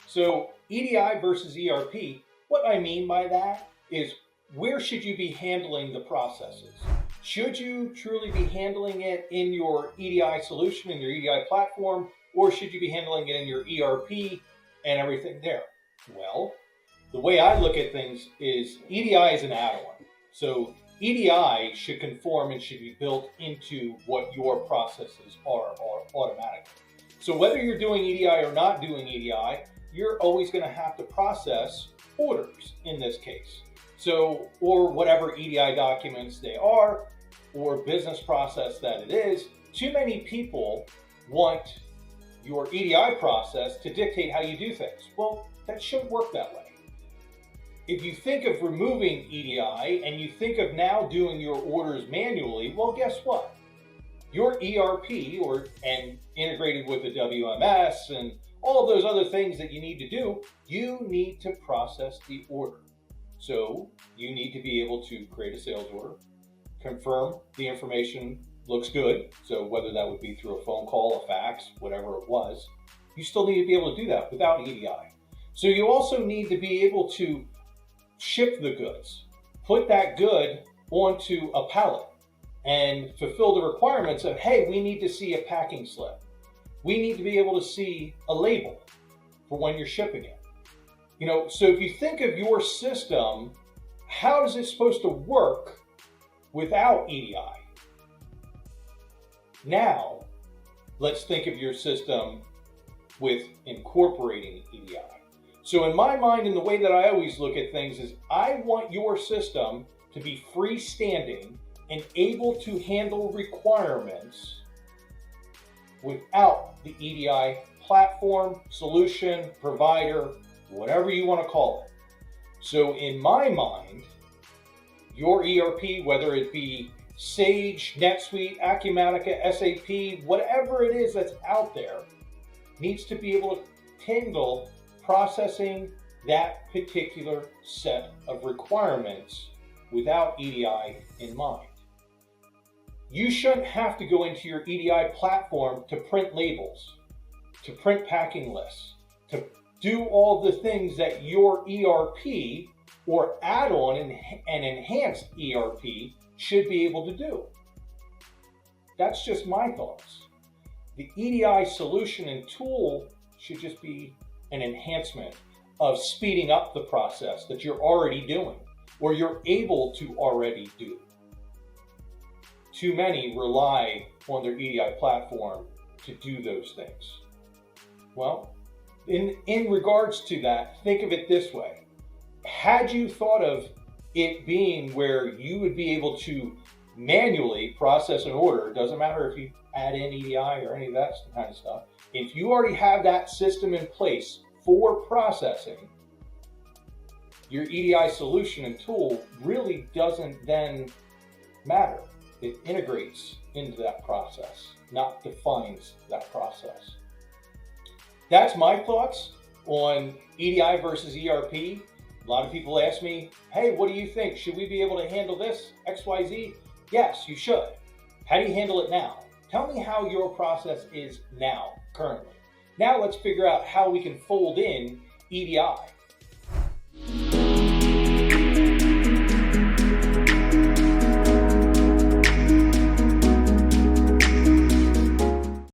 So EDI versus ERP, what I mean by that is where should you be handling the processes? Should you truly be handling it in your EDI solution, in your EDI platform, or should you be handling it in your ERP and everything there? Well, the way I look at things is EDI is an add-on. So EDI should conform and should be built into what your processes are automatically. So whether you're doing EDI or not doing EDI, you're always going to have to process orders in this case. So, or whatever EDI documents they are, or business process that it is. Too many people want your EDI process to dictate how you do things. Well, that shouldn't work that way. If you think of removing EDI and you think of now doing your orders manually, well, guess what? Your ERP and integrated with the WMS and all of those other things that you need to do, you need to process the order. So you need to be able to create a sales order, confirm the information looks good. So whether that would be through a phone call, a fax, whatever it was, you still need to be able to do that without EDI. So you also need to be able to ship the goods, put that good onto a pallet and fulfill the requirements of, hey, we need to see a packing slip. We need to be able to see a label for when you're shipping it. So if you think of your system, how is it supposed to work without EDI? Now, let's think of your system with incorporating EDI. So in my mind, and the way that I always look at things is I want your system to be freestanding and able to handle requirements without the EDI platform, solution, provider, whatever you want to call it. So in my mind, your ERP, whether it be Sage, NetSuite, Acumatica, SAP, whatever it is that's out there, needs to be able to handle processing that particular set of requirements without EDI in mind. You shouldn't have to go into your EDI platform to print labels, to print packing lists, to do all the things that your ERP or add-on and enhanced ERP should be able to do. That's just my thoughts. The EDI solution and tool should just be an enhancement of speeding up the process that you're already doing or you're able to already do. Too many rely on their EDI platform to do those things. Well, in regards to that, think of it this way. Had you thought of it being where you would be able to manually process an order, it doesn't matter if you add in EDI or any of that kind of stuff, if you already have that system in place for processing, your EDI solution and tool really doesn't then matter. It integrates into that process, not defines that process. That's my thoughts on EDI versus ERP. A lot of people ask me, hey, what do you think? Should we be able to handle this, XYZ? Yes, you should. How do you handle it now? Tell me how your process is now, currently. Now let's figure out how we can fold in EDI.